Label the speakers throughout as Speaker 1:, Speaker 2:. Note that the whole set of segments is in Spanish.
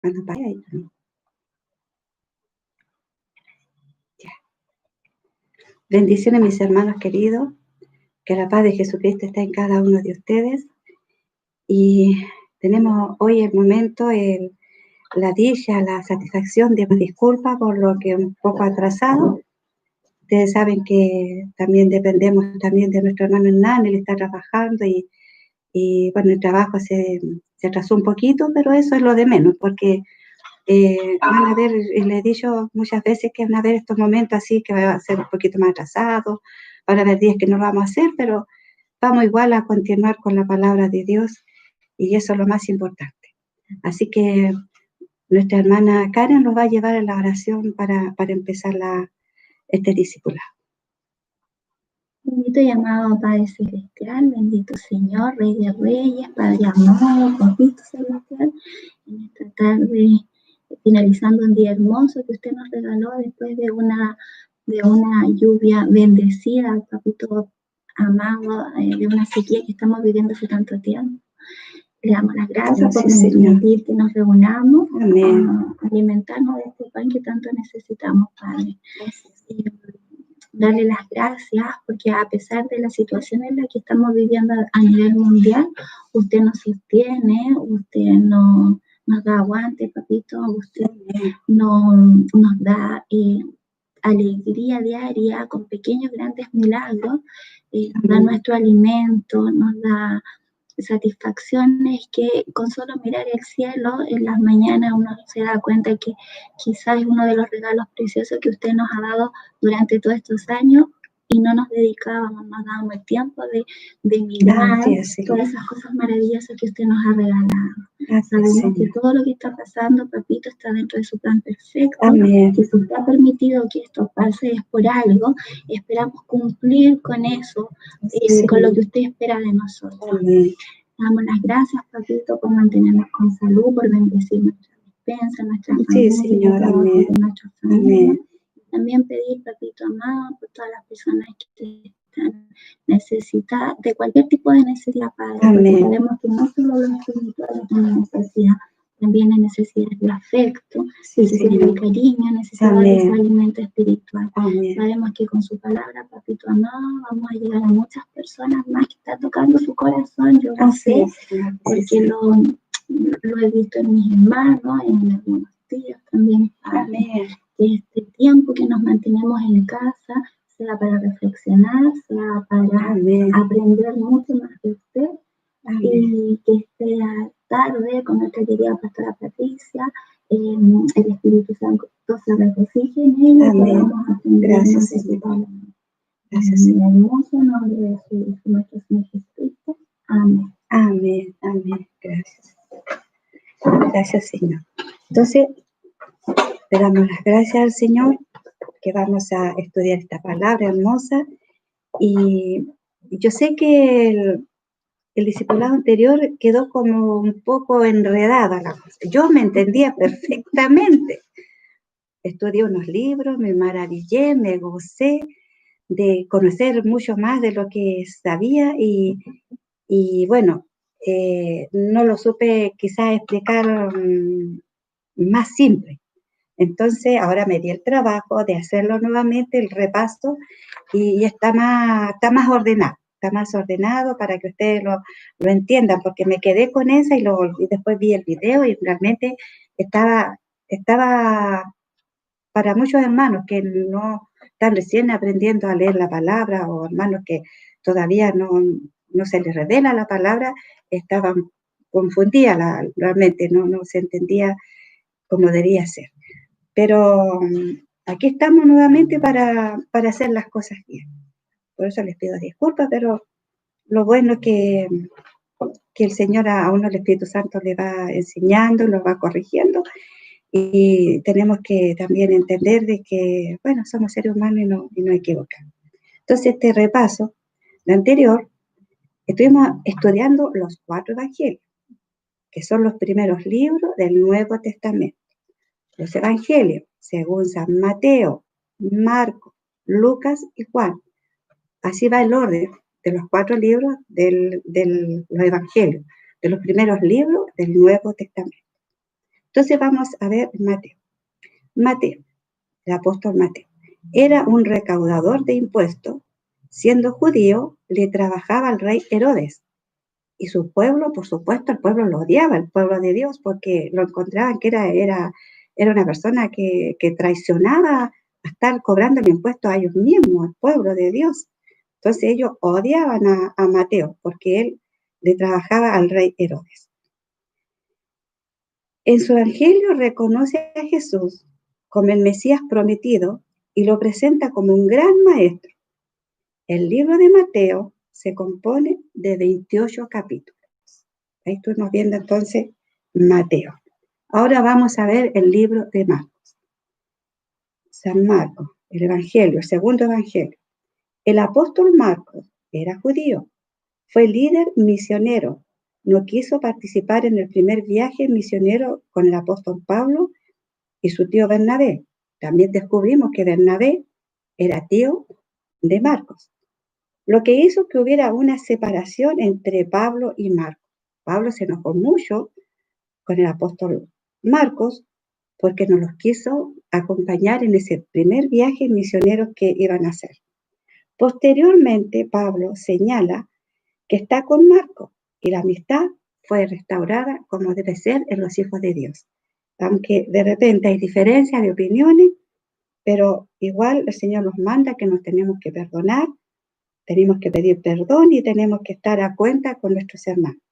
Speaker 1: Cuando para ahí. Ya. Bendiciones, mis hermanos queridos. Que la paz de Jesucristo esté en cada uno de ustedes. Y tenemos hoy el momento, la dicha, la satisfacción de disculpas por lo que un poco atrasado. Ustedes saben que también dependemos también de nuestro hermano Hernán, él está trabajando y bueno, el trabajo se atrasó un poquito, pero eso es lo de menos, porque van a ver, y le he dicho muchas veces que van a haber estos momentos así que va a ser un poquito más atrasado, van a haber días que no lo vamos a hacer, pero vamos igual a continuar con la palabra de Dios y eso es lo más importante. Así que nuestra hermana Karen nos va a llevar a la oración para empezar este discipulado.
Speaker 2: Bendito y amado Padre Celestial, bendito Señor, Rey de Reyes, Padre amado, Papito Celestial, en esta tarde, finalizando un día hermoso que usted nos regaló después de una lluvia bendecida, Papito amado, de una sequía que estamos viviendo hace tanto tiempo. Le damos las gracias por permitir que nos reunamos a alimentarnos de este pan que tanto necesitamos, Padre. Darle las gracias porque a pesar de la situación en la que estamos viviendo a nivel mundial, usted nos sostiene, usted nos da aguante, papito, usted nos da alegría diaria con pequeños grandes milagros, nos da nuestro alimento, nos da satisfacciones que con solo mirar el cielo en las mañanas uno se da cuenta que quizás es uno de los regalos preciosos que usted nos ha dado durante todos estos años y no nos dedicábamos, nos dábamos el tiempo de mirar todas esas cosas maravillosas que usted nos ha regalado. Sabemos que todo lo que está pasando, papito, está dentro de su plan perfecto.
Speaker 1: Amén.
Speaker 2: Que si usted ha permitido que esto pase es por algo, esperamos cumplir con eso, con lo que usted espera de nosotros.
Speaker 1: Amén.
Speaker 2: Damos las gracias, papito, por mantenernos con salud, por bendecir nuestra despensa, nuestra familia,
Speaker 1: Señor, amén.
Speaker 2: nuestra familia. También pedir, papito amado, por todas las personas que están necesitadas de cualquier tipo de necesidad, Padre. Porque sabemos que no solo los espirituales tienen necesidad, también hay necesidades de afecto, necesidades de cariño, necesidades de alimento espiritual.
Speaker 1: Amén.
Speaker 2: Sabemos que con su palabra, papito amado, vamos a llegar a muchas personas más que están tocando su corazón, yo lo sé, porque lo he visto en mis hermanos, en algunos tíos también.
Speaker 1: Amén.
Speaker 2: Que este tiempo que nos mantenemos en casa sea para reflexionar, sea para aprender mucho más de usted. Y que esta tarde con nuestra querida pastora Patricia, el Espíritu Santo se regocije en ella.
Speaker 1: Amén. Gracias,
Speaker 2: Señor. Gracias, en el hermoso nombre de nuestro Señor Jesucristo. Amén.
Speaker 1: Amén. Amén. Gracias. Gracias, Señor. Entonces, le damos las gracias al Señor, que vamos a estudiar esta palabra hermosa. Y yo sé que el discipulado anterior quedó como un poco enredada la cosa. Yo me entendía perfectamente. Estudié unos libros, me maravillé, me gocé de conocer mucho más de lo que sabía y bueno, no lo supe quizás explicar más simple. Entonces ahora me di el trabajo de hacerlo nuevamente, el repaso, y está más ordenado. Está más ordenado para que ustedes lo entiendan, porque me quedé con esa y después vi el video y realmente estaba para muchos hermanos que no están recién aprendiendo a leer la palabra o hermanos que todavía no se les revela la palabra, estaban confundidas realmente, no se entendía como debía ser. Pero aquí estamos nuevamente para hacer las cosas bien. Por eso les pido disculpas, pero lo bueno es que el Señor a uno, el Espíritu Santo, le va enseñando, lo va corrigiendo. Y tenemos que también entender de que, bueno, somos seres humanos y no equivocamos. Entonces, este repaso, lo anterior, estuvimos estudiando los 4 evangelios, que son los primeros libros del Nuevo Testamento. Los evangelios, según San Mateo, Marcos, Lucas y Juan. Así va el orden de los 4 libros de los evangelios, de los primeros libros del Nuevo Testamento. Entonces vamos a ver Mateo. Mateo, el apóstol Mateo, era un recaudador de impuestos. Siendo judío, le trabajaba al rey Herodes. Y su pueblo, por supuesto, el pueblo lo odiaba, el pueblo de Dios, porque lo encontraban que era una persona que traicionaba a estar cobrando el impuesto a ellos mismos, al pueblo de Dios. Entonces ellos odiaban a Mateo, porque él le trabajaba al rey Herodes. En su evangelio reconoce a Jesús como el Mesías prometido y lo presenta como un gran maestro. El libro de Mateo se compone de 28 capítulos. Ahí estuvimos viendo entonces Mateo. Ahora vamos a ver el libro de Marcos. San Marcos, el evangelio, el segundo evangelio. El apóstol Marcos era judío, fue líder misionero, no quiso participar en el primer viaje misionero con el apóstol Pablo y su tío Bernabé. También descubrimos que Bernabé era tío de Marcos, lo que hizo que hubiera una separación entre Pablo y Marcos. Pablo se enojó mucho con el apóstol Marcos porque no los quiso acompañar en ese primer viaje misionero que iban a hacer. Posteriormente, Pablo señala que está con Marcos y la amistad fue restaurada como debe ser en los hijos de Dios. Aunque de repente hay diferencias de opiniones, pero igual el Señor nos manda que nos tenemos que perdonar, tenemos que pedir perdón y tenemos que estar a cuenta con nuestros hermanos.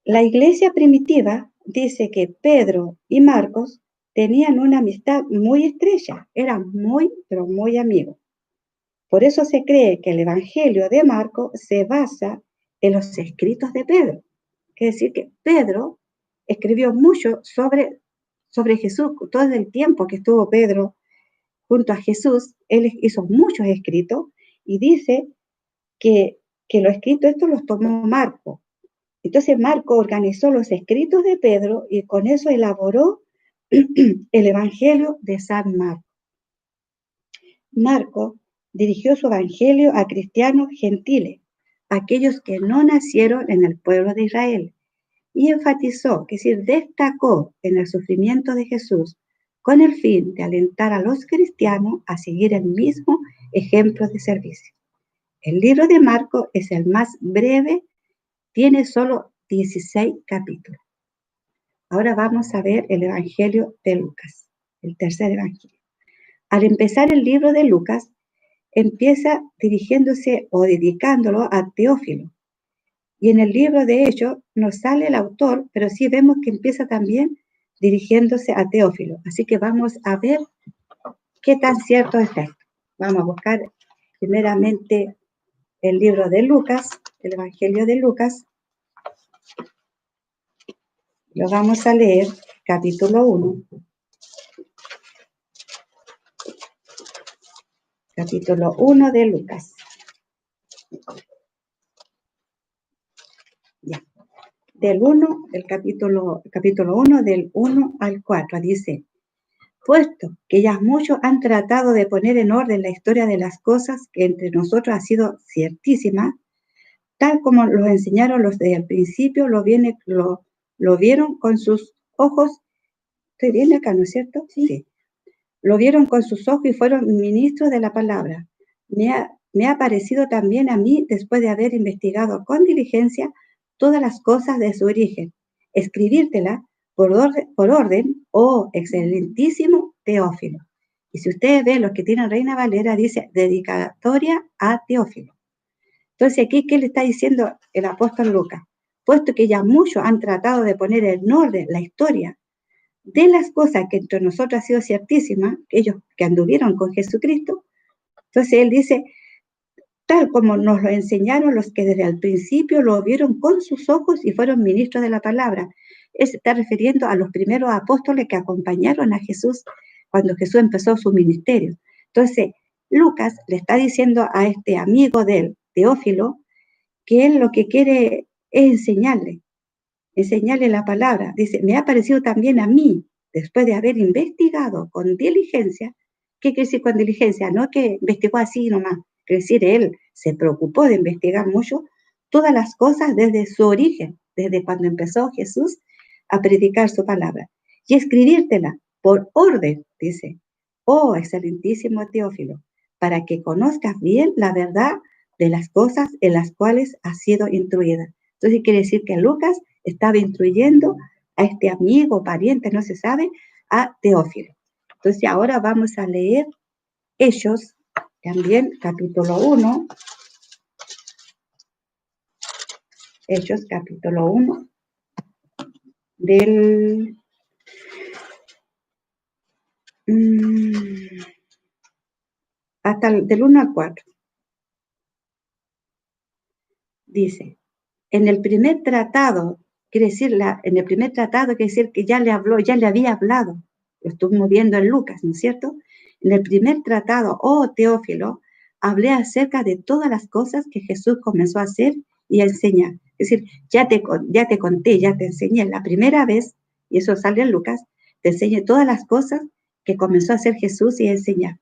Speaker 1: La iglesia primitiva dice que Pedro y Marcos tenían una amistad muy estrecha, eran muy, pero muy amigos. Por eso se cree que el Evangelio de Marcos se basa en los escritos de Pedro. Quiere decir que Pedro escribió mucho sobre Jesús. Todo el tiempo que estuvo Pedro junto a Jesús, él hizo muchos escritos y dice que los escritos estos los tomó Marcos. Entonces Marcos organizó los escritos de Pedro y con eso elaboró el Evangelio de San Marcos. Marcos dirigió su evangelio a cristianos gentiles, aquellos que no nacieron en el pueblo de Israel, y enfatizó, es decir, destacó en el sufrimiento de Jesús con el fin de alentar a los cristianos a seguir el mismo ejemplo de servicio. El libro de Marcos es el más breve, tiene solo 16 capítulos. Ahora vamos a ver el evangelio de Lucas, el tercer evangelio. Al empezar el libro de Lucas, empieza dirigiéndose o dedicándolo a Teófilo. Y en el libro de Hechos no sale el autor, pero sí vemos que empieza también dirigiéndose a Teófilo. Así que vamos a ver qué tan cierto es esto. Vamos a buscar primeramente el libro de Lucas, el Evangelio de Lucas. Lo vamos a leer, capítulo 1. Capítulo 1 de Lucas. Ya. Del capítulo 1, del 1 al 4, dice: puesto que ya muchos han tratado de poner en orden la historia de las cosas que entre nosotros ha sido ciertísima, tal como lo enseñaron los desde el principio, lo vieron con sus ojos. Estoy bien acá, ¿no es cierto? Sí. Lo vieron con sus ojos y fueron ministros de la palabra. Me ha parecido también a mí, después de haber investigado con diligencia todas las cosas de su origen, escribírtela por orden, oh excelentísimo Teófilo. Y si ustedes ven, los que tienen Reina Valera, dice dedicatoria a Teófilo. Entonces aquí, ¿qué le está diciendo el apóstol Lucas? Puesto que ya muchos han tratado de poner en orden la historia de las cosas que entre nosotros ha sido ciertísima, ellos que anduvieron con Jesucristo, entonces él dice, tal como nos lo enseñaron los que desde el principio lo vieron con sus ojos y fueron ministros de la palabra. Él se está refiriendo a los primeros apóstoles que acompañaron a Jesús cuando Jesús empezó su ministerio. Entonces, Lucas le está diciendo a este amigo de él, Teófilo, que él lo que quiere es enseñarle la palabra. Dice, me ha parecido también a mí, después de haber investigado con diligencia. ¿Qué quiere decir con diligencia? No que investigó así nomás, quiere decir, él se preocupó de investigar mucho todas las cosas desde su origen, desde cuando empezó Jesús a predicar su palabra y escribírtela por orden, dice, oh excelentísimo Teófilo, para que conozcas bien la verdad de las cosas en las cuales has sido instruida. Entonces quiere decir que Lucas estaba instruyendo a este amigo, pariente, no se sabe, a Teófilo. Entonces ahora vamos a leer Hechos, también capítulo 1. Hechos capítulo 1 del hasta del 1 al 4. Dice, en el primer tratado, quiere decir, en el primer tratado quiere decir que ya le habló, ya le había hablado. Lo estuvimos viendo en Lucas, ¿no es cierto? En el primer tratado, oh Teófilo, hablé acerca de todas las cosas que Jesús comenzó a hacer y a enseñar. Es decir, ya te conté, ya te enseñé la primera vez, y eso sale en Lucas, te enseñé todas las cosas que comenzó a hacer Jesús y a enseñar,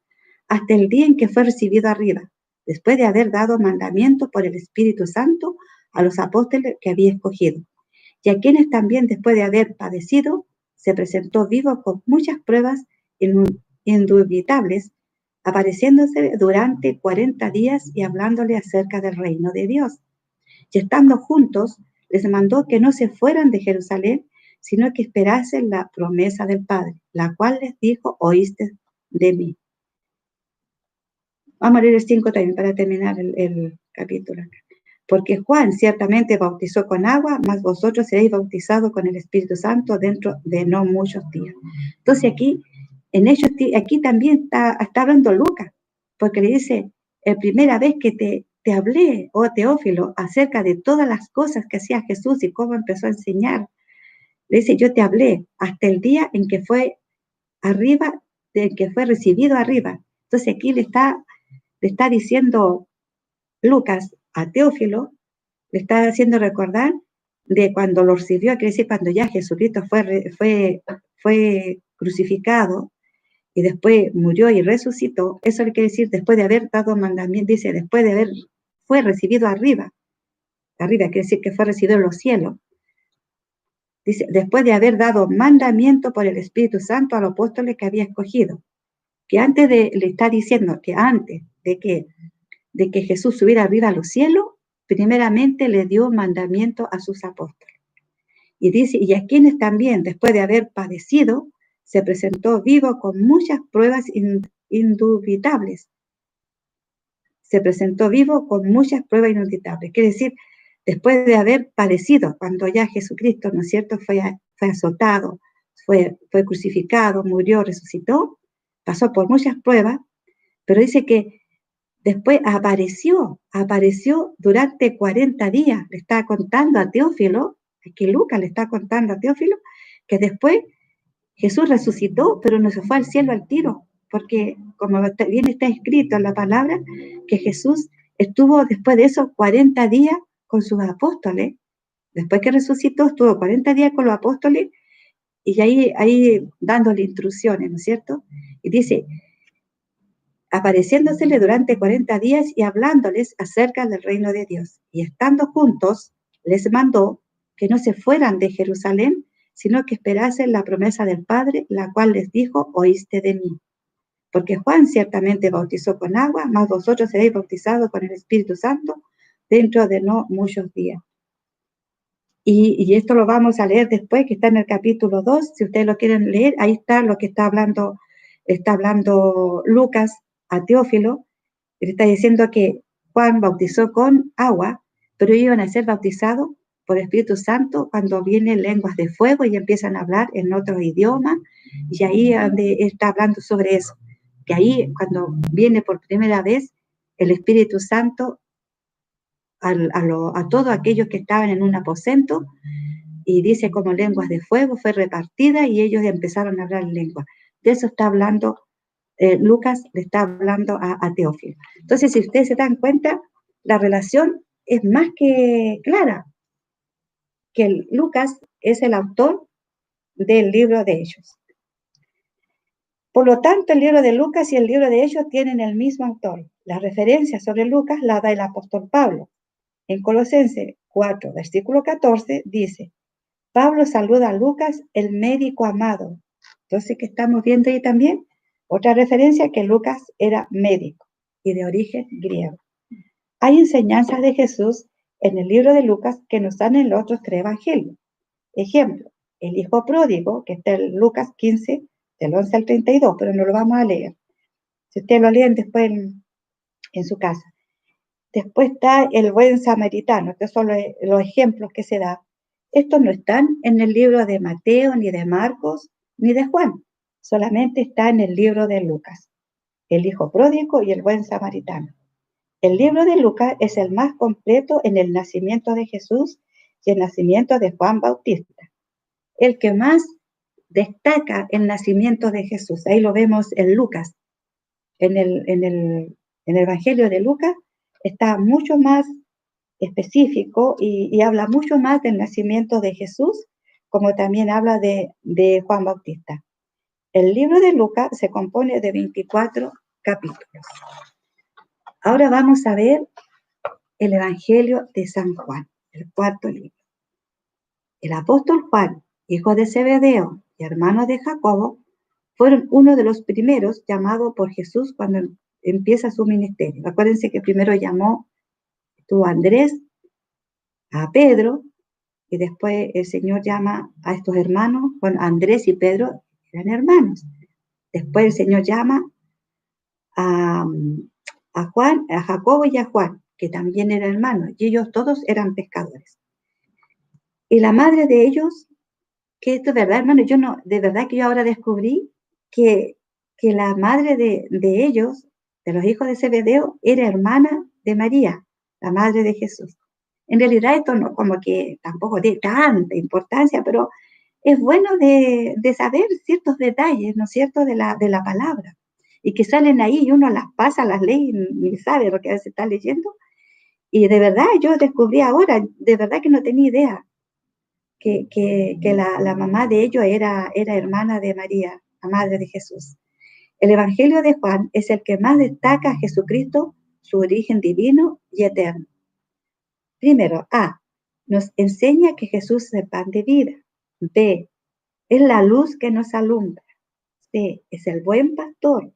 Speaker 1: hasta el día en que fue recibido arriba, después de haber dado mandamiento por el Espíritu Santo a los apóstoles que había escogido, y a quienes también después de haber padecido, se presentó vivo con muchas pruebas indubitables, apareciéndose durante 40 días y hablándole acerca del reino de Dios. Y estando juntos, les mandó que no se fueran de Jerusalén, sino que esperasen la promesa del Padre, la cual les dijo, oíste de mí. Vamos a leer el 5 también para terminar el capítulo. Porque Juan ciertamente bautizó con agua, mas vosotros seréis bautizados con el Espíritu Santo dentro de no muchos días. Entonces aquí también está hablando Lucas, porque le dice, la primera vez que te hablé, oh Teófilo, acerca de todas las cosas que hacía Jesús y cómo empezó a enseñar, le dice, yo te hablé hasta el día en que fue arriba, de que fue recibido arriba. Entonces aquí le está diciendo Lucas a Teófilo, le está haciendo recordar de cuando lo recibió, quiere decir cuando ya Jesucristo fue crucificado y después murió y resucitó. Eso quiere decir después de haber dado mandamiento, dice después de haber fue recibido arriba quiere decir que fue recibido en los cielos. Dice, después de haber dado mandamiento por el Espíritu Santo a los apóstoles que había escogido, que le está diciendo que antes de que Jesús subiera arriba a los cielos, primeramente le dio mandamiento a sus apóstoles. Y dice, y a quienes también, después de haber padecido, se presentó vivo con muchas pruebas indubitables. Se presentó vivo con muchas pruebas indubitables. Quiere decir, después de haber padecido, cuando ya Jesucristo, ¿no es cierto?, fue azotado, fue crucificado, murió, resucitó, pasó por muchas pruebas, pero dice que después apareció durante 40 días, le está contando a Teófilo, aquí Lucas le está contando a Teófilo, que después Jesús resucitó, pero no se fue al cielo al tiro, porque como bien está escrito en la palabra, que Jesús estuvo después de esos 40 días con sus apóstoles, después que resucitó, estuvo 40 días con los apóstoles, y ahí dándole instrucciones, ¿no es cierto? Y dice, apareciéndosele durante 40 días y hablándoles acerca del reino de Dios. Y estando juntos, les mandó que no se fueran de Jerusalén, sino que esperasen la promesa del Padre, la cual les dijo, oíste de mí. Porque Juan ciertamente bautizó con agua, mas vosotros seréis bautizados con el Espíritu Santo dentro de no muchos días. Y esto lo vamos a leer después, que está en el capítulo 2, si ustedes lo quieren leer, ahí está lo que está hablando Lucas a Teófilo, le está diciendo que Juan bautizó con agua, pero ellos iban a ser bautizados por el Espíritu Santo cuando vienen lenguas de fuego y empiezan a hablar en otro idioma, y ahí donde está hablando sobre eso, que ahí cuando viene por primera vez el Espíritu Santo a todos aquellos que estaban en un aposento, y dice como lenguas de fuego, fue repartida y ellos empezaron a hablar lengua. De eso está hablando Lucas, le está hablando a Teófilo. Entonces, si ustedes se dan cuenta, la relación es más que clara, que Lucas es el autor del libro de Hechos. Por lo tanto, el libro de Lucas y el libro de Hechos tienen el mismo autor. La referencia sobre Lucas la da el apóstol Pablo. En Colosenses 4, versículo 14, dice, Pablo saluda a Lucas, el médico amado. Entonces, ¿qué estamos viendo ahí también? Otra referencia que Lucas era médico y de origen griego. Hay enseñanzas de Jesús en el libro de Lucas que nos dan en los otros 3 evangelios. Ejemplo, el hijo pródigo, que está en Lucas 15, del 11 al 32, pero no lo vamos a leer. Si ustedes lo leen después en su casa. Después está el buen samaritano. Estos son los ejemplos que se dan. Estos no están en el libro de Mateo, ni de Marcos, ni de Juan. Solamente está en el libro de Lucas. El hijo pródigo y el buen samaritano. El libro de Lucas es el más completo en el nacimiento de Jesús y el nacimiento de Juan Bautista. El que más destaca el nacimiento de Jesús. Ahí lo vemos en Lucas. En el Evangelio de Lucas está mucho más específico y habla mucho más del nacimiento de Jesús, como también habla de Juan Bautista. El libro de Lucas se compone de 24 capítulos. Ahora vamos a ver el Evangelio de San Juan, el 4º libro. El apóstol Juan, hijo de Zebedeo y hermano de Jacobo, fueron uno de los primeros llamados por Jesús cuando empieza su ministerio. Acuérdense que primero tuvo a Andrés, a Pedro, y después el Señor llama a estos hermanos. Bueno, Andrés y Pedro eran hermanos. Después el Señor llama a Juan, a Jacobo y a Juan, que también eran hermanos, y ellos todos eran pescadores. Y la madre de ellos, que esto es verdad, hermano, de verdad que yo ahora descubrí que la madre de ellos, de los hijos de Zebedeo, era hermana de María, la madre de Jesús. En realidad esto no como que tampoco tiene tanta importancia, pero es bueno de saber ciertos detalles, ¿no es cierto?, de la palabra, y que salen ahí y uno las pasa, las lee y ni sabe lo que a veces está leyendo. Y de verdad yo descubrí ahora, de verdad que no tenía idea, que la mamá de ellos era hermana de María, la madre de Jesús. El Evangelio de Juan es el que más destaca a Jesucristo, su origen divino y eterno. Primero, A, nos enseña que Jesús es el pan de vida. B, es la luz que nos alumbra. C, es el buen pastor.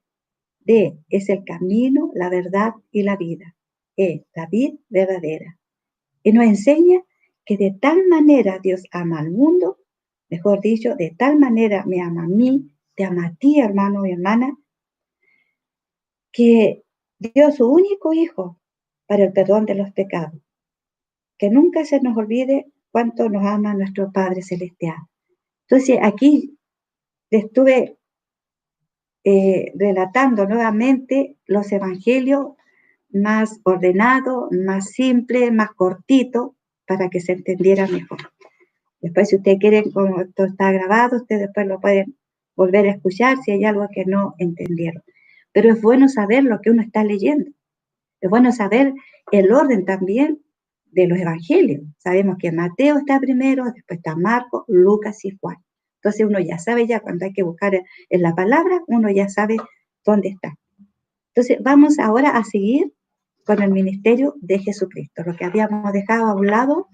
Speaker 1: D, es el camino, la verdad y la vida. E, la vid verdadera. Y nos enseña que de tal manera Dios ama al mundo, mejor dicho, de tal manera me ama a mí, te ama a ti, hermano y hermana, que dio su único hijo para el perdón de los pecados. Que nunca se nos olvide cuánto nos ama nuestro Padre Celestial. Entonces, aquí le estuve relatando nuevamente los evangelios más ordenados, más simples, más cortitos, para que se entendiera mejor. Después, si ustedes quieren, como esto está grabado, ustedes después lo pueden volver a escuchar si hay algo que no entendieron. Pero es bueno saber lo que uno está leyendo. Es bueno saber el orden también de los evangelios. Sabemos que Mateo está primero, después está Marcos, Lucas y Juan. Entonces uno ya sabe, ya cuando hay que buscar en la palabra, uno ya sabe dónde está. Entonces vamos ahora a seguir con el ministerio de Jesucristo, lo que habíamos dejado a un lado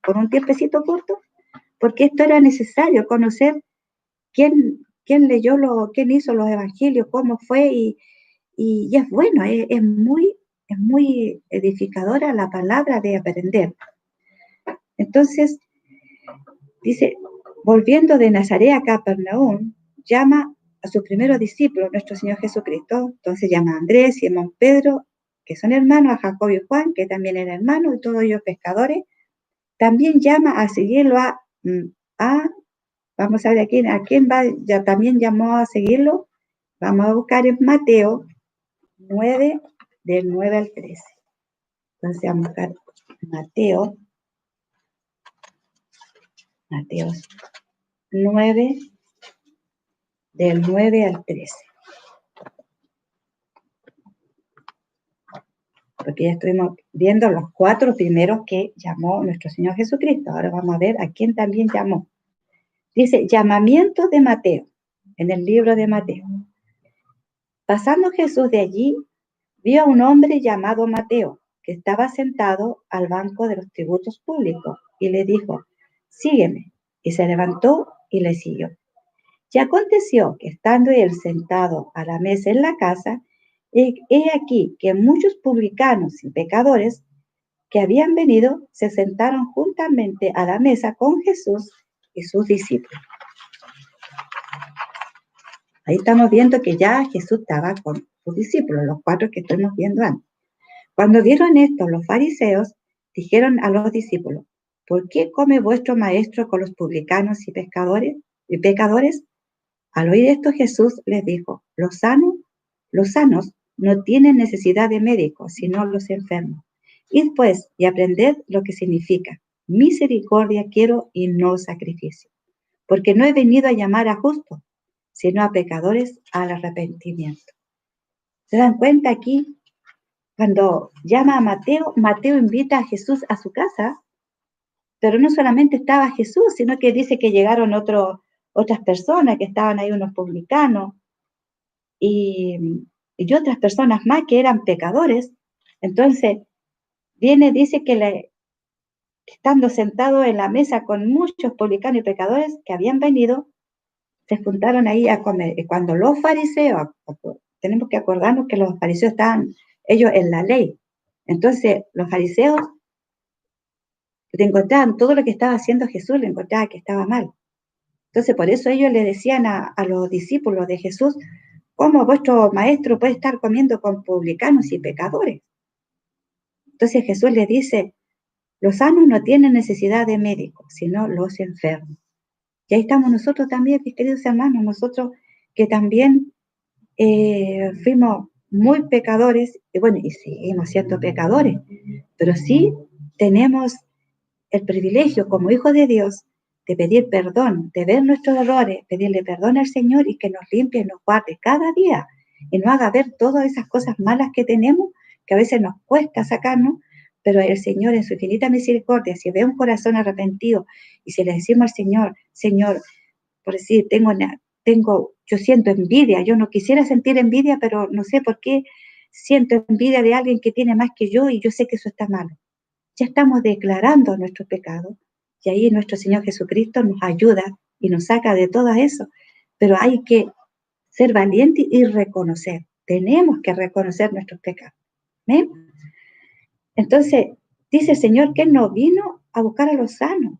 Speaker 1: por un tiempecito corto, porque esto era necesario conocer quién leyó, quién hizo los evangelios, cómo fue, y es bueno, es muy edificadora la palabra de aprender. Entonces, dice, volviendo de Nazaret a Capernaum, llama a sus primeros discípulos, nuestro Señor Jesucristo. Entonces llama a Andrés, Simón, Pedro, que son hermanos, a Jacobo y Juan, que también eran hermanos, y todos ellos pescadores. También llama a seguirlo vamos a ver a quién va, ya también llamó a seguirlo. Vamos a buscar en Mateo 9, del 9 al 13. Entonces vamos a buscar Mateo 9, del 9 al 13. Porque ya estuvimos viendo los 4 primeros que llamó nuestro Señor Jesucristo. Ahora vamos a ver a quién también llamó. Dice, llamamiento de Mateo, en el libro de Mateo. Pasando Jesús de allí, vio a un hombre llamado Mateo, que estaba sentado al banco de los tributos públicos, y le dijo, sígueme. Y se levantó y le siguió. Y aconteció que estando él sentado a la mesa en la casa, he aquí que muchos publicanos y pecadores que habían venido se sentaron juntamente a la mesa con Jesús y sus discípulos. Ahí estamos viendo que ya Jesús estaba con sus discípulos, los 4 que estuvimos viendo antes. Cuando vieron esto, los fariseos dijeron a los discípulos: ¿por qué come vuestro maestro con los publicanos y pecadores? Al oír esto, Jesús les dijo: los sanos no tienen necesidad de médicos, sino los enfermos. Id pues y aprended lo que significa: misericordia quiero y no sacrificio, porque no he venido a llamar a justos, sino a pecadores al arrepentimiento. ¿Se dan cuenta aquí? Cuando llama a Mateo, Mateo invita a Jesús a su casa, pero no solamente estaba Jesús, sino que dice que llegaron otras personas, que estaban ahí unos publicanos y otras personas más que eran pecadores. Entonces, dice que estando sentado en la mesa con muchos publicanos y pecadores que habían venido, se juntaron ahí a comer. Y cuando los fariseos, tenemos que acordarnos que los fariseos estaban ellos en la ley. Entonces, los fariseos le encontraban todo lo que estaba haciendo Jesús, le encontraban que estaba mal. Entonces, por eso ellos le decían a los discípulos de Jesús: ¿cómo vuestro maestro puede estar comiendo con publicanos y pecadores? Entonces Jesús les dice: los sanos no tienen necesidad de médicos, sino los enfermos. Y ahí estamos nosotros también, mis queridos hermanos, nosotros que también fuimos muy pecadores, y bueno, y seguimos siendo pecadores, pero sí tenemos el privilegio como hijos de Dios de pedir perdón, de ver nuestros errores, pedirle perdón al Señor y que nos limpie y nos guarde cada día y nos haga ver todas esas cosas malas que tenemos, que a veces nos cuesta sacarnos, pero el Señor en su infinita misericordia, si ve un corazón arrepentido y si le decimos al Señor: Señor, por decir, yo siento envidia, yo no quisiera sentir envidia, pero no sé por qué siento envidia de alguien que tiene más que yo y yo sé que eso está malo. Ya estamos declarando nuestro pecado y ahí nuestro Señor Jesucristo nos ayuda y nos saca de todo eso, pero hay que ser valiente y reconocer, tenemos que reconocer nuestros pecados. ¿Ven? Entonces, dice el Señor que Él no vino a buscar a los sanos,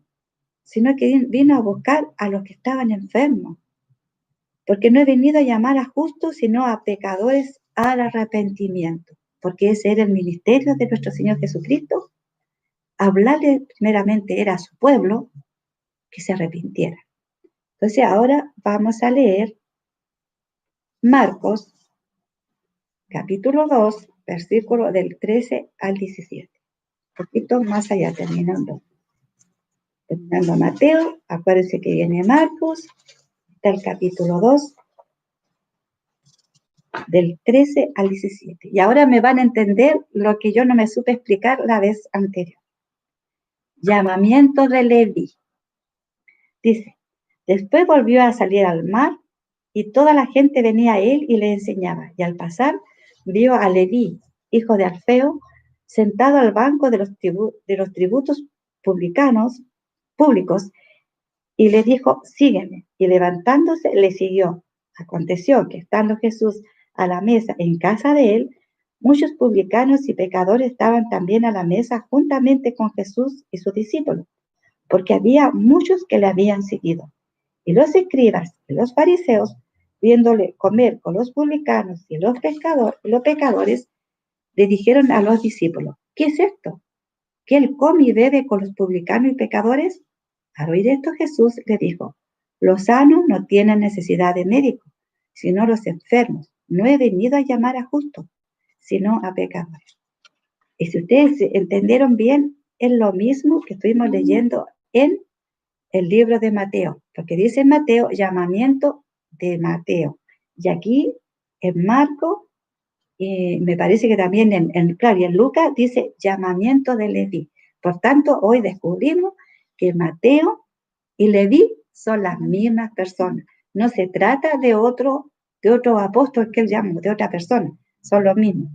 Speaker 1: sino que vino a buscar a los que estaban enfermos, porque no he venido a llamar a justos, sino a pecadores al arrepentimiento, porque ese era el ministerio de nuestro Señor Jesucristo. Hablarle primeramente era a su pueblo que se arrepintiera. Entonces ahora vamos a leer Marcos, capítulo 2, versículo del 13 al 17. Un poquito más allá, terminando Mateo, acuérdense que viene Marcos, está el capítulo 2, del 13 al 17. Y ahora me van a entender lo que yo no me supe explicar la vez anterior. Llamamiento de Leví. Dice: después volvió a salir al mar y toda la gente venía a él y le enseñaba. Y al pasar vio a Leví, hijo de Alfeo, sentado al banco de los tributos públicos, y le dijo: sígueme. Y levantándose le siguió. Aconteció que estando Jesús a la mesa en casa de él, muchos publicanos y pecadores estaban también a la mesa juntamente con Jesús y sus discípulos, porque había muchos que le habían seguido. Y los escribas y los fariseos, viéndole comer con los publicanos y los pecadores, le dijeron a los discípulos: ¿qué es esto? ¿Que él come y bebe con los publicanos y pecadores? Al oír esto, Jesús le dijo: los sanos no tienen necesidad de médico, sino los enfermos. No he venido a llamar a justos, sino a pecadores. Y si ustedes entendieron bien, es lo mismo que estuvimos leyendo en el libro de Mateo, porque dice en Mateo llamamiento de Mateo, y aquí en Marco, y me parece que también claro, y en Lucas dice llamamiento de Leví. Por tanto, hoy descubrimos que Mateo y Leví son las mismas personas. No se trata de otro apóstol que él llama, de otra persona, son los mismos.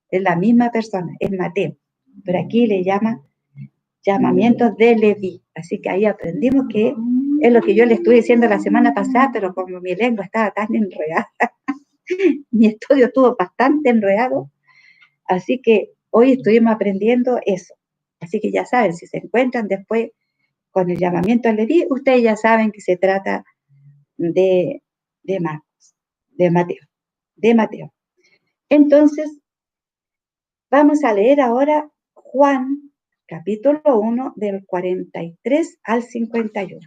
Speaker 1: Es la misma persona, es Mateo, pero aquí le llama llamamiento de Leví. Así que ahí aprendimos que Es lo que yo le estuve diciendo la semana pasada, pero como mi lengua estaba tan enredada, mi estudio estuvo bastante enredado, así que hoy estuvimos aprendiendo eso. Así que ya saben, si se encuentran después con el llamamiento al Leví, ustedes ya saben que se trata de Marcos, de Mateo. Entonces, vamos a leer ahora Juan, capítulo 1, del 43 al 51.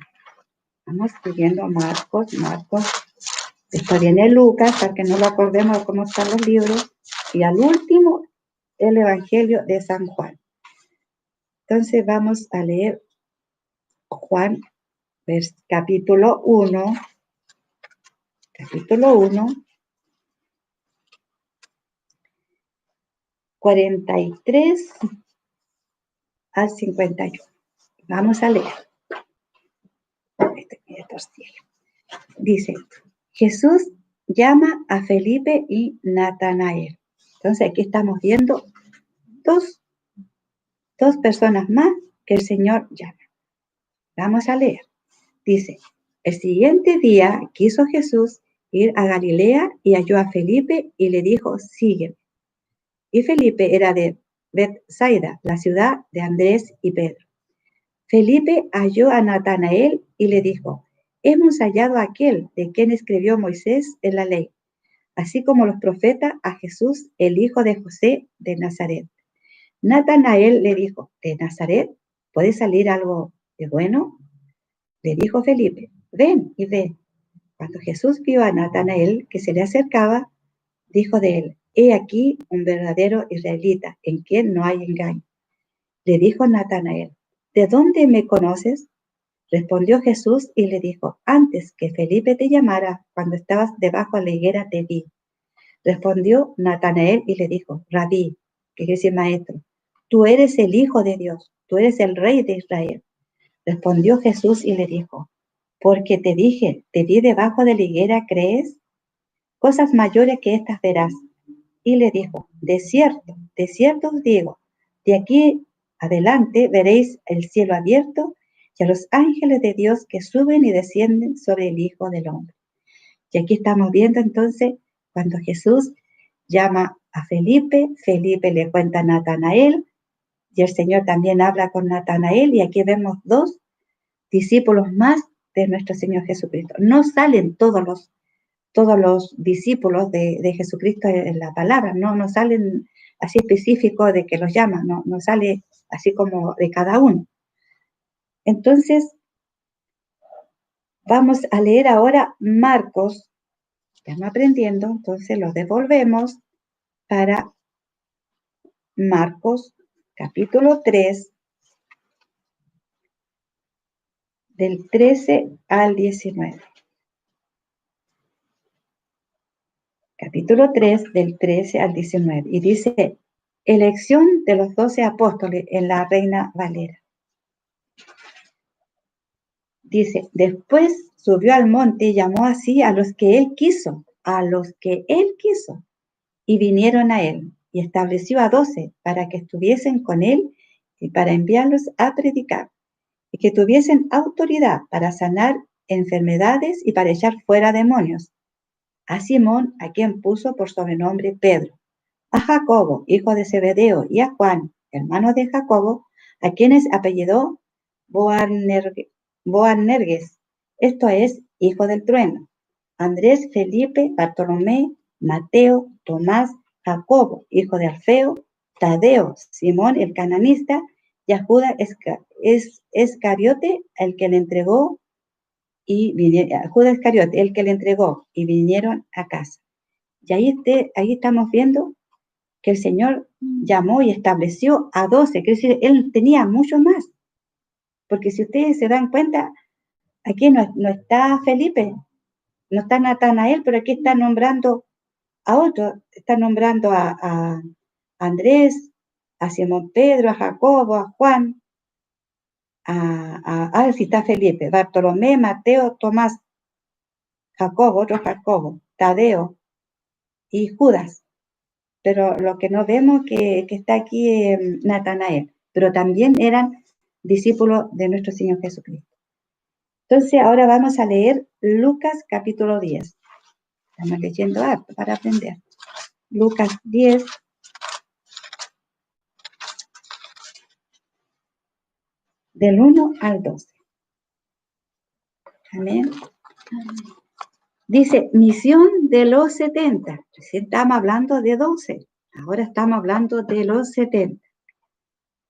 Speaker 1: Vamos siguiendo Marcos. Después viene Lucas, para que no lo acordemos de cómo están los libros. Y al último, el Evangelio de San Juan. Entonces vamos a leer Juan, capítulo 1, 43 al 51. Vamos a leer. Dice, Jesús llama a Felipe y Natanael. Entonces aquí estamos viendo dos personas más que el Señor llama. Vamos a leer. Dice, el siguiente día quiso Jesús ir a Galilea y halló a Felipe y le dijo, sígueme. Y Felipe era de Betsaida, la ciudad de Andrés y Pedro. Felipe halló a Natanael y le dijo, hemos hallado a aquel de quien escribió Moisés en la ley, así como los profetas, a Jesús, el hijo de José de Nazaret. Natanael le dijo, ¿de Nazaret puede salir algo de bueno? Le dijo Felipe, ven y ve. Cuando Jesús vio a Natanael que se le acercaba, dijo de él, he aquí un verdadero israelita, en quien no hay engaño. Le dijo Natanael, ¿de dónde me conoces? Respondió Jesús y le dijo, antes que Felipe te llamara, cuando estabas debajo de la higuera te vi. Respondió Natanael y le dijo, Rabí, que quiere decir maestro, tú eres el Hijo de Dios, tú eres el Rey de Israel. Respondió Jesús y le dijo, porque te dije, te vi debajo de la higuera, ¿crees? Cosas mayores que estas verás. Y le dijo, de cierto os digo, de aquí adelante veréis el cielo abierto y a los ángeles de Dios que suben y descienden sobre el Hijo del Hombre. Y aquí estamos viendo entonces cuando Jesús llama a Felipe, Felipe le cuenta a Natanael y el Señor también habla con Natanael y aquí vemos dos discípulos más de nuestro Señor Jesucristo. No salen todos los discípulos de Jesucristo en la palabra, no salen así específicos de que los llaman, no sale así como de cada uno. Entonces, vamos a leer ahora Marcos, estamos aprendiendo, entonces los devolvemos para Marcos, capítulo 3, del 13 al 19. Capítulo 3, del 13 al 19. Y dice, elección de los 12 apóstoles en la Reina Valera. Dice, después subió al monte y llamó así a los que él quiso, y vinieron a él, y estableció a 12 para que estuviesen con él y para enviarlos a predicar, y que tuviesen autoridad para sanar enfermedades y para echar fuera demonios. A Simón, a quien puso por sobrenombre Pedro, a Jacobo, hijo de Zebedeo, y a Juan, hermano de Jacobo, a quienes apellidó Boanerges, esto es, hijo del trueno, Andrés, Felipe, Bartolomé, Mateo, Tomás, Jacobo, hijo de Alfeo, Tadeo, Simón el cananista, y a Judas Iscariote, el que le entregó, y vinieron a casa. Y ahí estamos viendo que el Señor llamó y estableció a 12, es decir, él tenía mucho más. Porque si ustedes se dan cuenta, aquí no está Felipe, no está Natanael, pero aquí está nombrando a otros, está nombrando a Andrés, a Simón Pedro, a Jacobo, a Juan, sí está Felipe, Bartolomé, Mateo, Tomás, Jacobo, otro Jacobo, Tadeo y Judas. Pero lo que no vemos que está aquí Natanael, pero también eran discípulos de nuestro Señor Jesucristo. Entonces, ahora vamos a leer Lucas capítulo 10. Estamos leyendo harto para aprender. Lucas 10, del 1 al 12. Amén. Dice, misión de los 70. Recién estamos hablando de 12. Ahora estamos hablando de los 70.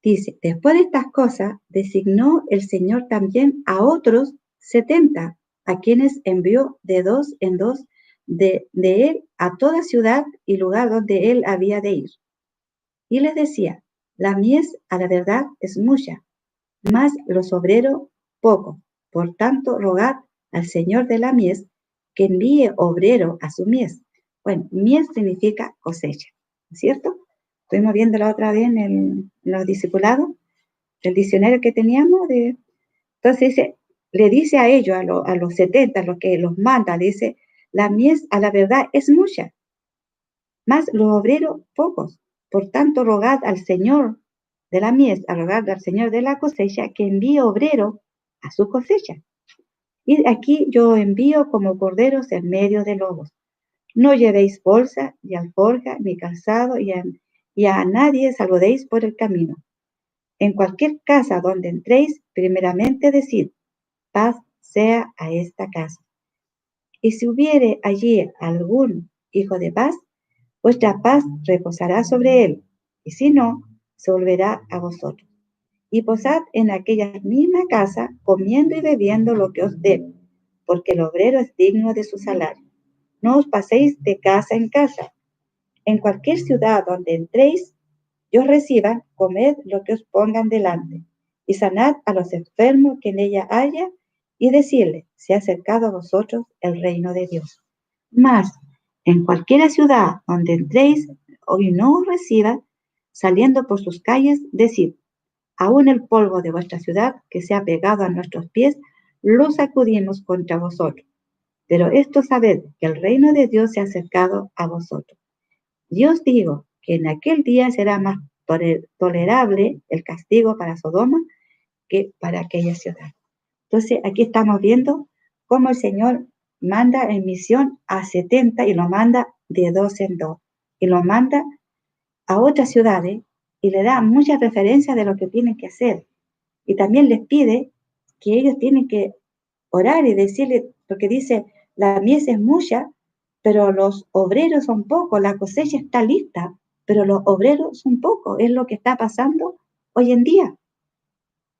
Speaker 1: Dice, después de estas cosas, designó el Señor también a otros 70, a quienes envió de dos en dos de él a toda ciudad y lugar donde él había de ir. Y les decía, la mies a la verdad es mucha, mas los obreros pocos. Por tanto, rogad al Señor de la mies que envíe obrero a su mies. Bueno, mies significa cosecha, ¿no es cierto? Estuvimos viendo la otra vez en los discipulados, el diccionario que teníamos. Entonces dice, le dice a ellos, a los 70, a los que los manda, dice, la mies a la verdad es mucha, mas los obreros pocos. Por tanto, rogad al Señor de la mies, a rogar al Señor de la cosecha, que envíe obrero a su cosecha. Y aquí yo envío como corderos en medio de lobos. No llevéis bolsa, ni alforja, ni calzado, y a nadie saludéis por el camino. En cualquier casa donde entréis, primeramente decid, paz sea a esta casa. Y si hubiere allí algún hijo de paz, vuestra paz reposará sobre él, y si no, se volverá a vosotros. Y posad en aquella misma casa, comiendo y bebiendo lo que os dé, porque el obrero es digno de su salario. No os paséis de casa en casa. En cualquier ciudad donde entréis y os reciban, comed lo que os pongan delante, y sanad a los enfermos que en ella haya, y decirle, se ha acercado a vosotros el reino de Dios. Mas, en cualquiera ciudad donde entréis y no os reciban, saliendo por sus calles, decid, aún el polvo de vuestra ciudad que se ha pegado a nuestros pies, lo sacudimos contra vosotros. Pero esto sabed que el reino de Dios se ha acercado a vosotros. Y os digo que en aquel día será más tolerable el castigo para Sodoma que para aquella ciudad. Entonces, aquí estamos viendo cómo el Señor manda en misión a 70 y lo manda de dos en dos. Y lo manda a otras ciudades y le da muchas referencias de lo que tienen que hacer. Y también les pide que ellos tienen que orar y decirle, porque dice, la mies es mucha, pero los obreros son pocos, la cosecha está lista, pero los obreros son pocos, es lo que está pasando hoy en día.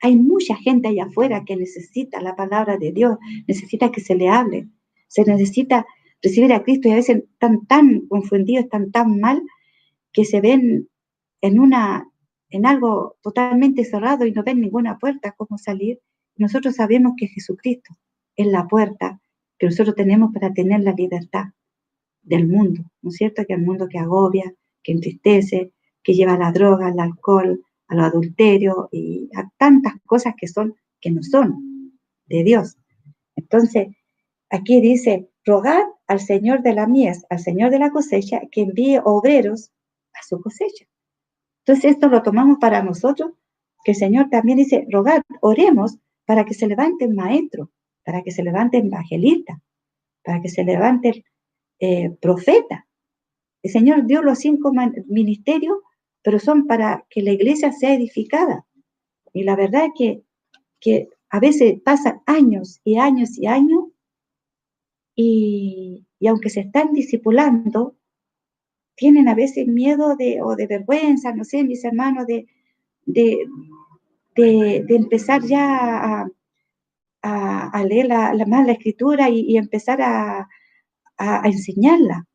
Speaker 1: Hay mucha gente allá afuera que necesita la palabra de Dios, necesita que se le hable, se necesita recibir a Cristo y a veces están tan confundidos, están tan mal, que se ven en algo totalmente cerrado y no ven ninguna puerta, cómo salir. Nosotros sabemos que Jesucristo es la puerta que nosotros tenemos para tener la libertad del mundo, ¿no es cierto? Que el mundo que agobia, que entristece, que lleva a la droga, al alcohol, al adulterio y a tantas cosas que no son de Dios. Entonces, aquí dice, rogad al Señor de la mies, al Señor de la cosecha, que envíe obreros a su cosecha. Entonces, esto lo tomamos para nosotros, que el Señor también dice, rogad, oremos para que se levanten maestros, para que se levanten evangelistas, para que se levanten profetas. El Señor dio los 5 ministerios, pero son para que la iglesia sea edificada. Y la verdad es que a veces pasan años y años y años, y aunque se están discipulando, tienen a veces miedo o de vergüenza, no sé, mis hermanos, de, de empezar ya a leer más la escritura y empezar a enseñarla.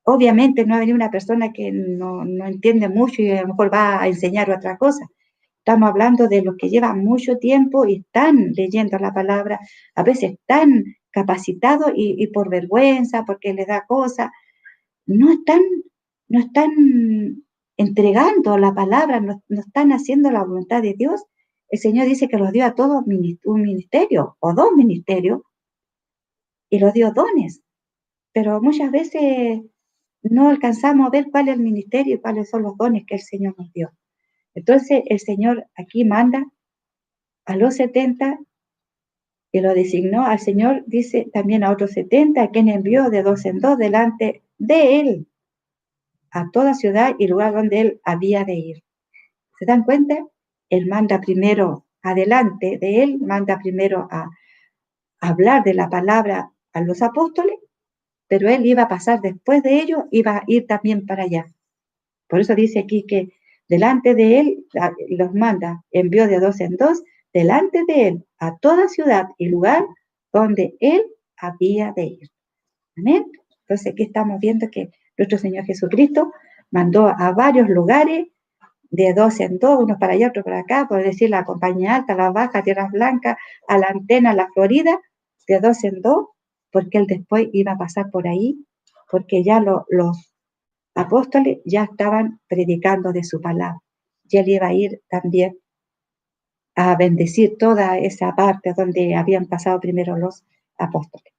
Speaker 1: Obviamente no va a venir una persona que no entiende mucho y a lo mejor va a enseñar otra cosa. Estamos hablando de los que llevan mucho tiempo y están leyendo la palabra, a veces están capacitados y por vergüenza, porque les da cosa, no están entregando la palabra, no están haciendo la voluntad de Dios. El Señor dice que los dio a todos un ministerio o 2 ministerios y los dio dones, pero muchas veces no alcanzamos a ver cuál es el ministerio y cuáles son los dones que el Señor nos dio. Entonces el Señor aquí manda a los 70, y lo designó al Señor, dice también a otros 70, a quien envió de 2 en 2 delante de él, a toda ciudad y lugar donde él había de ir. ¿Se dan cuenta? Él manda primero adelante de él, manda primero a hablar de la palabra a los apóstoles, pero él iba a pasar después de ellos, iba a ir también para allá. Por eso dice aquí que delante de él los manda, envió de 2 en 2, delante de él a toda ciudad y lugar donde él había de ir. Amén. Entonces aquí estamos viendo que nuestro Señor Jesucristo mandó a varios lugares de 2 en 2, unos para allá, otros para acá, por decir la Compañía Alta, la Baja, Tierras Blancas, a la Antena, la Florida, de 2 en 2, porque él después iba a pasar por ahí, porque ya los apóstoles ya estaban predicando de su palabra. Y él iba a ir también a bendecir toda esa parte donde habían pasado primero los apóstoles.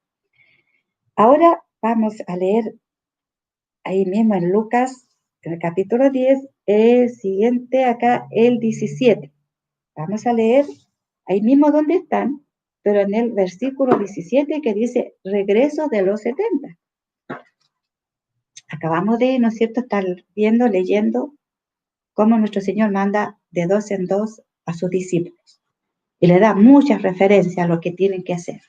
Speaker 1: Ahora vamos a leer ahí mismo en Lucas, en el capítulo 10, el siguiente acá, el 17. Vamos a leer ahí mismo donde están, pero en el versículo 17 que dice, regreso de los 70. Acabamos de, ¿no es cierto?, estar viendo, leyendo cómo nuestro Señor manda de 2 en 2 a sus discípulos. Y le da muchas referencias a lo que tienen que hacer.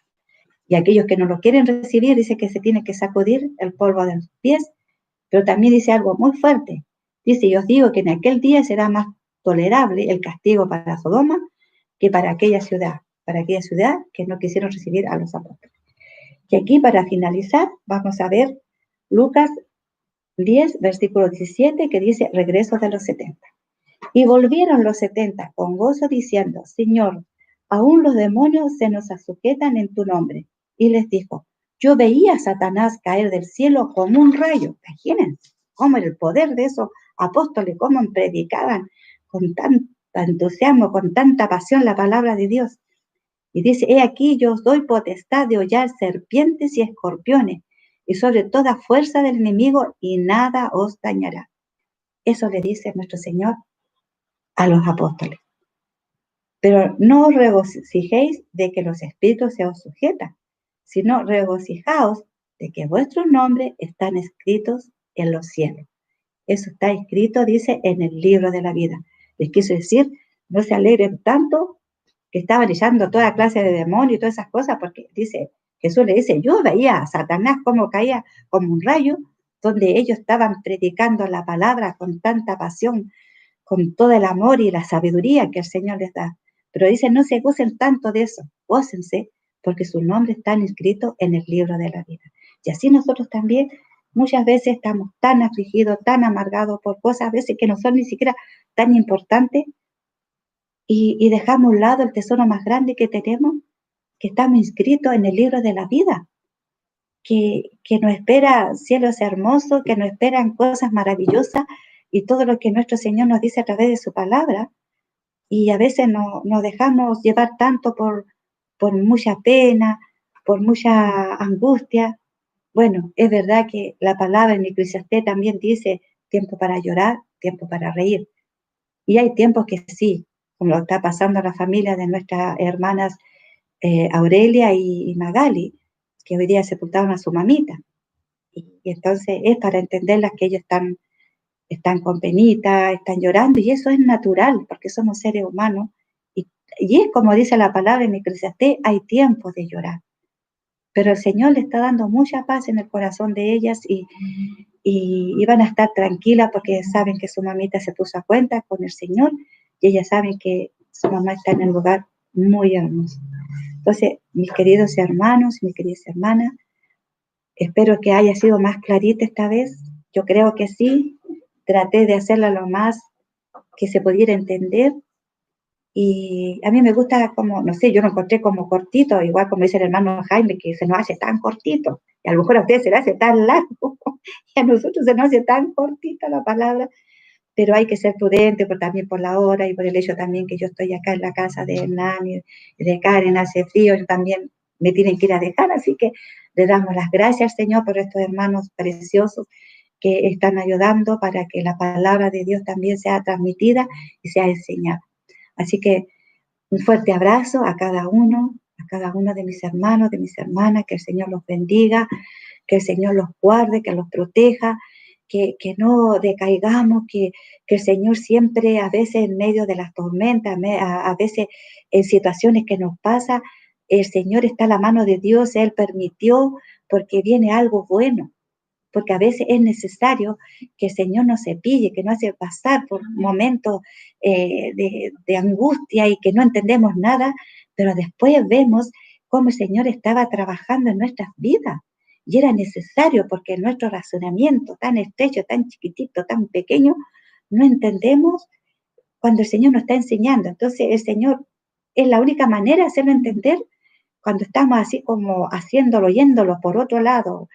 Speaker 1: Y aquellos que no lo quieren recibir, dice que se tiene que sacudir el polvo de los pies, pero también dice algo muy fuerte. Dice, y os digo que en aquel día será más tolerable el castigo para Sodoma que para aquella ciudad que no quisieron recibir a los apóstoles. Y aquí, para finalizar, vamos a ver Lucas 10, versículo 17, que dice, regreso de los 70. Y volvieron los 70 con gozo diciendo, Señor, aún los demonios se nos sujetan en tu nombre. Y les dijo, yo veía a Satanás caer del cielo como un rayo. Imagínense cómo era el poder de esos apóstoles, cómo predicaban con tanto entusiasmo, con tanta pasión la palabra de Dios. Y dice, he aquí yo os doy potestad de hollar serpientes y escorpiones, y sobre toda fuerza del enemigo, y nada os dañará. Eso le dice nuestro Señor a los apóstoles. Pero no os regocijéis de que los espíritus se os sujetan, sino regocijaos de que vuestros nombres están escritos en los cielos. Eso está escrito, dice, en el libro de la vida. Les quiso decir, no se alegren tanto que estaban echando toda clase de demonios y todas esas cosas, porque dice, Jesús le dice, yo veía a Satanás como caía como un rayo, donde ellos estaban predicando la palabra con tanta pasión, con todo el amor y la sabiduría que el Señor les da. Pero dice, no se gocen tanto de eso, gócense, porque sus nombres están inscritos en el libro de la vida. Y así nosotros también muchas veces estamos tan afligidos, tan amargados por cosas a veces que no son ni siquiera tan importantes, y dejamos a un lado el tesoro más grande que tenemos, que estamos inscritos en el libro de la vida, que nos espera cielos hermosos, que nos esperan cosas maravillosas y todo lo que nuestro Señor nos dice a través de su palabra. Y a veces nos dejamos llevar tanto por mucha pena, por mucha angustia. Bueno, es verdad que la palabra en Eclesiastés también dice tiempo para llorar, tiempo para reír. Y hay tiempos que sí, como lo está pasando a la familia de nuestras hermanas Aurelia y Magali, que hoy día sepultaron a su mamita. Y entonces es para entenderlas que ellos están con penita, están llorando, y eso es natural, porque somos seres humanos. Y es como dice la palabra en Eclesiastés, hay tiempos de llorar. Pero el Señor le está dando mucha paz en el corazón de ellas y van a estar tranquilas porque saben que su mamita se puso a cuenta con el Señor y ellas saben que su mamá está en el lugar muy hermoso. Entonces, mis queridos hermanos, mis queridas hermanas, espero que haya sido más clarita esta vez. Yo creo que sí. Traté de hacerla lo más que se pudiera entender. Y a mí me gusta como, no sé, yo lo encontré como cortito, igual como dice el hermano Jaime, que se nos hace tan cortito. Y a lo mejor a ustedes se les hace tan largo. Y a nosotros se nos hace tan cortita la palabra. Pero hay que ser prudente también por la hora y por el hecho también que yo estoy acá en la casa de Hernán y de Karen, hace frío, yo también me tienen que ir a dejar, así que le damos las gracias, Señor, por estos hermanos preciosos que están ayudando para que la palabra de Dios también sea transmitida y sea enseñada. Así que Un fuerte abrazo a cada uno de mis hermanos, de mis hermanas, que el Señor los bendiga, que el Señor los guarde, que los proteja, que no decaigamos, que el Señor siempre, a veces en medio de las tormentas, a veces en situaciones que nos pasa, el Señor está a la mano de Dios, Él permitió porque viene algo bueno, porque a veces es necesario que el Señor nos cepille, que nos hace pasar por momentos de angustia y que no entendemos nada, pero después vemos cómo el Señor estaba trabajando en nuestras vidas. Y era necesario porque nuestro razonamiento tan estrecho, tan chiquitito, tan pequeño, no entendemos cuando el Señor nos está enseñando. Entonces el Señor es la única manera de hacerlo entender cuando estamos así como haciéndolo, yéndolo por otro lado,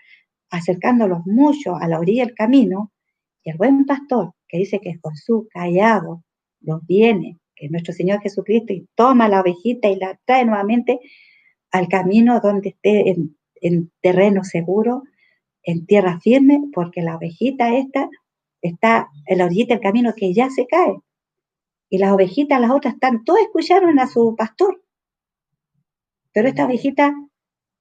Speaker 1: acercándolos mucho a la orilla del camino, y el buen pastor, que dice que con su callado los viene, que es nuestro Señor Jesucristo, y toma la ovejita y la trae nuevamente al camino donde esté en terreno seguro, en tierra firme, porque la ovejita esta está en la orillita del camino que ya se cae, y las ovejitas, las otras, todas escucharon a su pastor, pero esta ovejita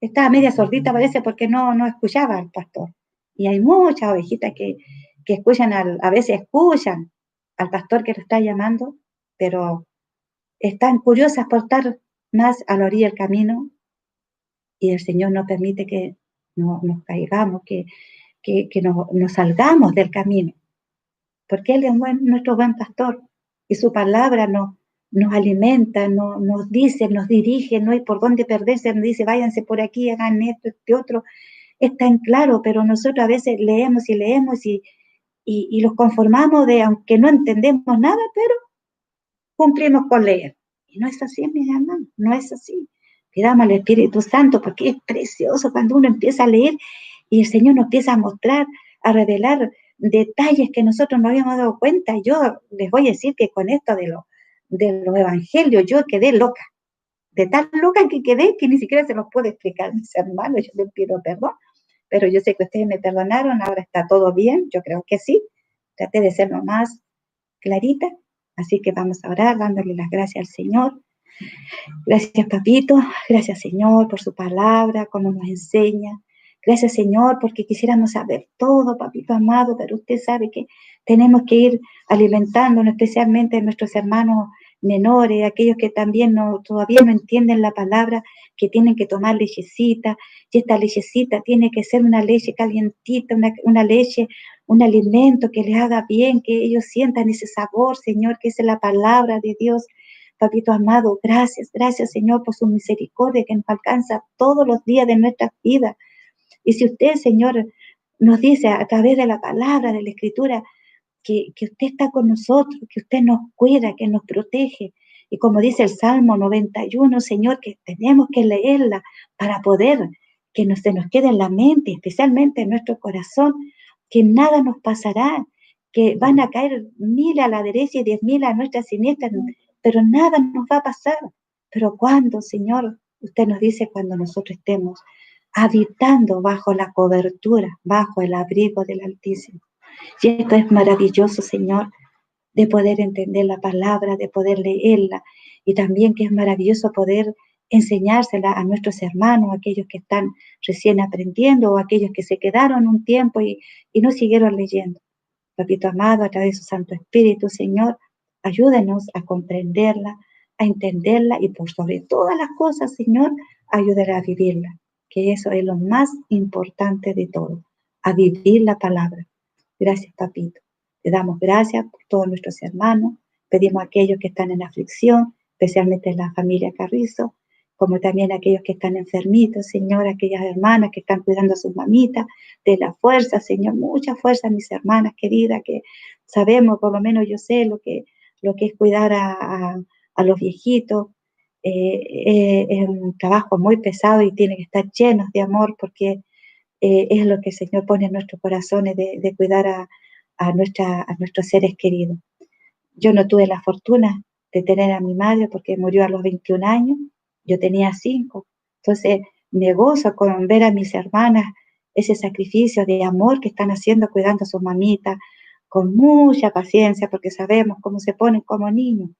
Speaker 1: estaba media sordita, parece, porque no escuchaba al pastor. Y hay muchas ovejitas que escuchan, a veces escuchan al pastor que lo está llamando, pero están curiosas por estar más a la orilla del camino, y el Señor no permite que nos caigamos, que nos salgamos del camino, porque Él es nuestro buen pastor, y su palabra nos alimenta, nos dice, nos dirige, no hay por dónde perderse, nos dice, váyanse por aquí, hagan esto, este otro. Está en claro, pero nosotros a veces leemos y leemos y los conformamos de, aunque no entendemos nada, pero cumplimos con leer. Y no es así, mis hermanos, no es así. Pidamos al Espíritu Santo, porque es precioso cuando uno empieza a leer y el Señor nos empieza a mostrar, a revelar detalles que nosotros no habíamos dado cuenta. Yo les voy a decir que con esto de los evangelios yo quedé loca, de tan loca que quedé que ni siquiera se los puedo explicar, mis hermanos. Yo les pido perdón, pero yo sé que ustedes me perdonaron, ahora está todo bien, yo creo que sí. Traté de ser lo más clarita, así que vamos a orar dándole las gracias al Señor. Gracias, papito, gracias, Señor, por su palabra, como nos enseña. Gracias, Señor, porque quisiéramos saber todo, papito amado, pero usted sabe que tenemos que ir alimentándonos, especialmente nuestros hermanos menores, aquellos que también todavía no entienden la palabra, que tienen que tomar lechecita, y esta lechecita tiene que ser una leche calientita, una leche, un alimento que les haga bien, que ellos sientan ese sabor, Señor, que es la palabra de Dios. Papito amado, gracias, gracias, Señor, por su misericordia que nos alcanza todos los días de nuestras vidas. Y si usted, Señor, nos dice a través de la palabra, de la Escritura, que usted está con nosotros, que usted nos cuida, que nos protege. Y como dice el Salmo 91, Señor, que tenemos que leerla para poder que se nos quede en la mente, especialmente en nuestro corazón, que nada nos pasará, que van a caer 1000 a la derecha y 10.000 a nuestra siniestra, pero nada nos va a pasar. Pero cuando, Señor, usted nos dice cuando nosotros estemos habitando bajo la cobertura, bajo el abrigo del Altísimo. Y esto es maravilloso, Señor, de poder entender la palabra, de poder leerla, y también que es maravilloso poder enseñársela a nuestros hermanos, aquellos que están recién aprendiendo o aquellos que se quedaron un tiempo y no siguieron leyendo. Papito amado, a través de su Santo Espíritu, Señor, ayúdenos a comprenderla, a entenderla y por sobre todas las cosas, Señor, ayúdala a vivirla, que eso es lo más importante de todo, a vivir la palabra. Gracias, papito. Te damos gracias por todos nuestros hermanos. Pedimos a aquellos que están en aflicción, especialmente en la familia Carrizo, como también a aquellos que están enfermitos, Señor, aquellas hermanas que están cuidando a sus mamitas, de la fuerza, Señor, mucha fuerza, mis hermanas queridas, que sabemos, por lo menos yo sé lo que es cuidar a los viejitos. Es un trabajo muy pesado y tiene que estar llenos de amor, porque es lo que el Señor pone en nuestros corazones de cuidar a nuestros seres queridos. Yo no tuve la fortuna de tener a mi madre porque murió a los 21 años, yo tenía 5, entonces me gozo con ver a mis hermanas ese sacrificio de amor que están haciendo cuidando a sus mamitas, con mucha paciencia, porque sabemos cómo se ponen como niños,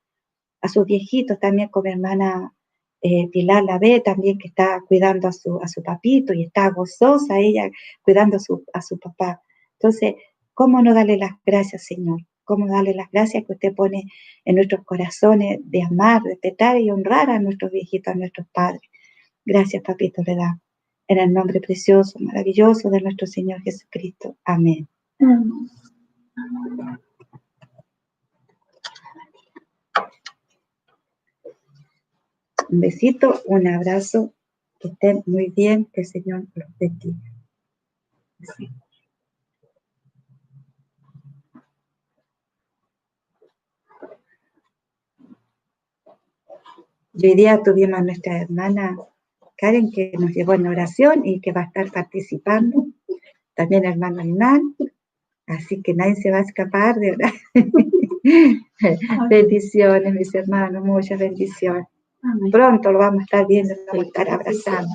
Speaker 1: a sus viejitos también, como hermana Pilar la ve también, que está cuidando a su papito y está gozosa ella cuidando a su papá. Entonces, ¿cómo no darle las gracias, Señor? ¿Cómo darle las gracias que usted pone en nuestros corazones de amar, respetar y honrar a nuestros viejitos, a nuestros padres? Gracias, papito, le damos. En el nombre precioso, maravilloso de nuestro Señor Jesucristo. Amén.
Speaker 2: Amén.
Speaker 1: Un besito, un abrazo, que estén muy bien, que el Señor los bendiga. Sí. Y hoy día tuvimos a nuestra hermana Karen, que nos llevó en oración y que va a estar participando. También el hermano Hernán. Así que nadie se va a escapar, de verdad. Bendiciones, mis hermanos, muchas bendiciones. Amén. Pronto lo vamos a estar viendo, lo vamos a estar abrazando.